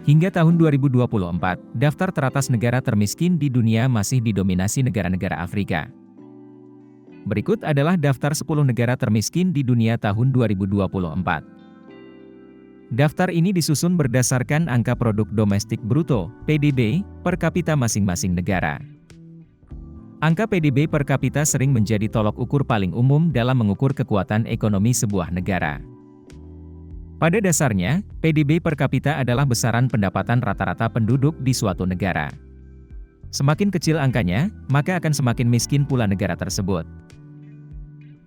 Hingga tahun 2024, daftar teratas negara termiskin di dunia masih didominasi negara-negara Afrika. Berikut adalah daftar 10 negara termiskin di dunia tahun 2024. Daftar ini disusun berdasarkan angka produk domestik bruto, PDB, per kapita masing-masing negara. Angka PDB per kapita sering menjadi tolok ukur paling umum dalam mengukur kekuatan ekonomi sebuah negara. Pada dasarnya, PDB per kapita adalah besaran pendapatan rata-rata penduduk di suatu negara. Semakin kecil angkanya, maka akan semakin miskin pula negara tersebut.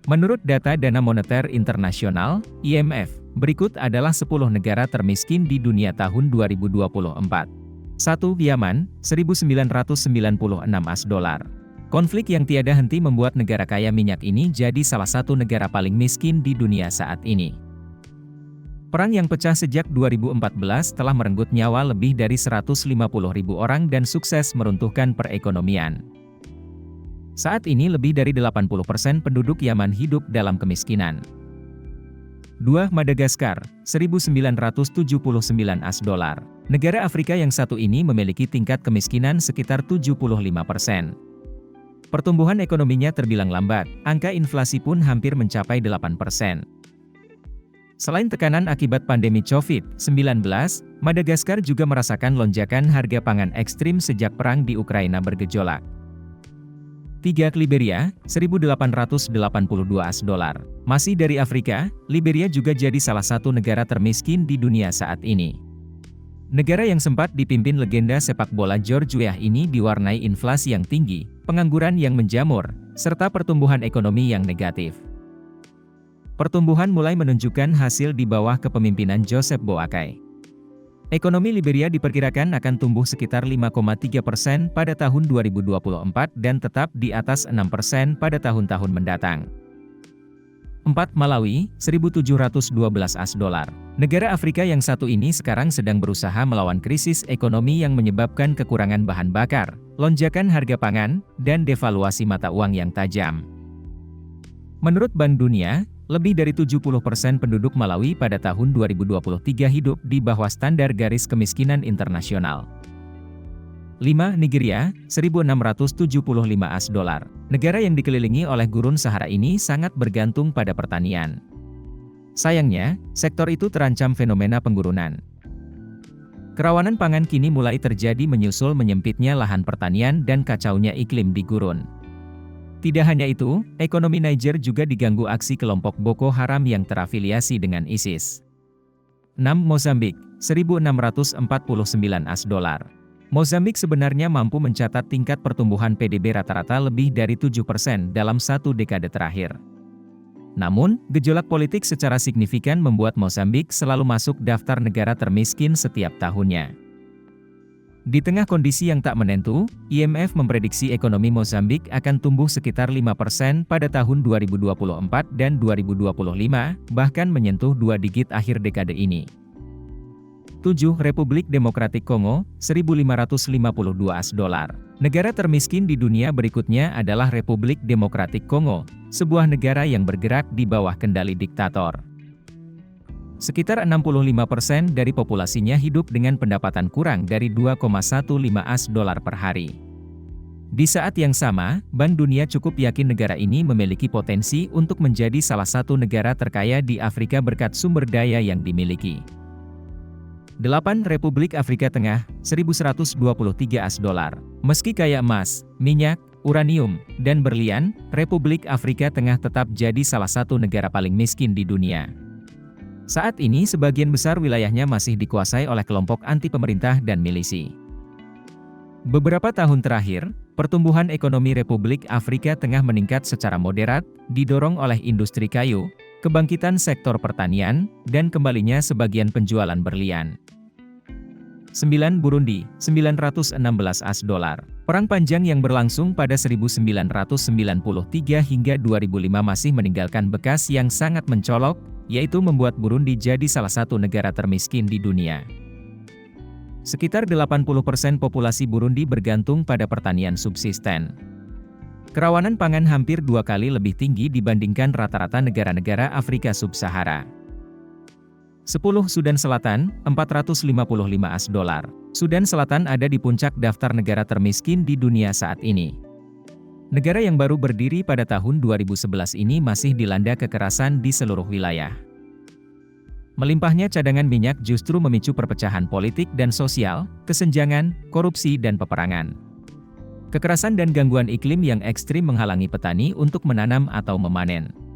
Menurut data Dana Moneter Internasional, IMF, berikut adalah 10 negara termiskin di dunia tahun 2024. 1. Yaman, 1996 AS$. Konflik yang tiada henti membuat negara kaya minyak ini jadi salah satu negara paling miskin di dunia saat ini. Perang yang pecah sejak 2014 telah merenggut nyawa lebih dari 150.000 orang dan sukses meruntuhkan perekonomian. Saat ini lebih dari 80% penduduk Yaman hidup dalam kemiskinan. 2. Madagaskar, 1979 AS$. Negara Afrika yang satu ini memiliki tingkat kemiskinan sekitar 75%. Pertumbuhan ekonominya terbilang lambat, angka inflasi pun hampir mencapai 8%. Selain tekanan akibat pandemi COVID-19, Madagaskar juga merasakan lonjakan harga pangan ekstrim sejak perang di Ukraina bergejolak. 3. Liberia, 1882 AS$. Masih dari Afrika, Liberia juga jadi salah satu negara termiskin di dunia saat ini. Negara yang sempat dipimpin legenda sepak bola George Weah ini diwarnai inflasi yang tinggi, pengangguran yang menjamur, serta pertumbuhan ekonomi yang negatif. Pertumbuhan mulai menunjukkan hasil di bawah kepemimpinan Joseph Boakai. Ekonomi Liberia diperkirakan akan tumbuh sekitar 5,3% pada tahun 2024 dan tetap di atas 6% pada tahun-tahun mendatang. 4. Malawi, 1712 AS$. Negara Afrika yang satu ini sekarang sedang berusaha melawan krisis ekonomi yang menyebabkan kekurangan bahan bakar, lonjakan harga pangan, dan devaluasi mata uang yang tajam. Menurut Bank Dunia, lebih dari 70% penduduk Malawi pada tahun 2023 hidup di bawah standar garis kemiskinan internasional. 5. Nigeria, 1675 AS$. Negara yang dikelilingi oleh gurun Sahara ini sangat bergantung pada pertanian. Sayangnya, sektor itu terancam fenomena penggurunan. Kerawanan pangan kini mulai terjadi menyusul menyempitnya lahan pertanian dan kacaunya iklim di gurun. Tidak hanya itu, ekonomi Niger juga diganggu aksi kelompok Boko Haram yang terafiliasi dengan ISIS. 6. Mozambik, 1649 AS$. Mozambik sebenarnya mampu mencatat tingkat pertumbuhan PDB rata-rata lebih dari 7% dalam satu dekade terakhir. Namun, gejolak politik secara signifikan membuat Mozambik selalu masuk daftar negara termiskin setiap tahunnya. Di tengah kondisi yang tak menentu, IMF memprediksi ekonomi Mozambik akan tumbuh sekitar 5% pada tahun 2024 dan 2025, bahkan menyentuh 2 digit akhir dekade ini. 7. Republik Demokratik Kongo, 1552 AS$. Negara termiskin di dunia berikutnya adalah Republik Demokratik Kongo, sebuah negara yang bergerak di bawah kendali diktator. Sekitar 65% dari populasinya hidup dengan pendapatan kurang dari 2,15 AS$ per hari. Di saat yang sama, Bank Dunia cukup yakin negara ini memiliki potensi untuk menjadi salah satu negara terkaya di Afrika berkat sumber daya yang dimiliki. 8. Republik Afrika Tengah, 1123 AS$. Meski kaya emas, minyak, uranium, dan berlian, Republik Afrika Tengah tetap jadi salah satu negara paling miskin di dunia. Saat ini sebagian besar wilayahnya masih dikuasai oleh kelompok anti-pemerintah dan milisi. Beberapa tahun terakhir, pertumbuhan ekonomi Republik Afrika Tengah meningkat secara moderat, didorong oleh industri kayu, kebangkitan sektor pertanian, dan kembalinya sebagian penjualan berlian. 9. Burundi, 916 AS$. Perang panjang yang berlangsung pada 1993 hingga 2005 masih meninggalkan bekas yang sangat mencolok, yaitu membuat Burundi jadi salah satu negara termiskin di dunia. Sekitar 80% populasi Burundi bergantung pada pertanian subsisten. Kerawanan pangan hampir 2 kali lebih tinggi dibandingkan rata-rata negara-negara Afrika Sub-Sahara. 10. Sudan Selatan, 455 AS dolar. Sudan Selatan ada di puncak daftar negara termiskin di dunia saat ini. Negara yang baru berdiri pada tahun 2011 ini masih dilanda kekerasan di seluruh wilayah. Melimpahnya cadangan minyak justru memicu perpecahan politik dan sosial, kesenjangan, korupsi dan peperangan. Kekerasan dan gangguan iklim yang ekstrim menghalangi petani untuk menanam atau memanen.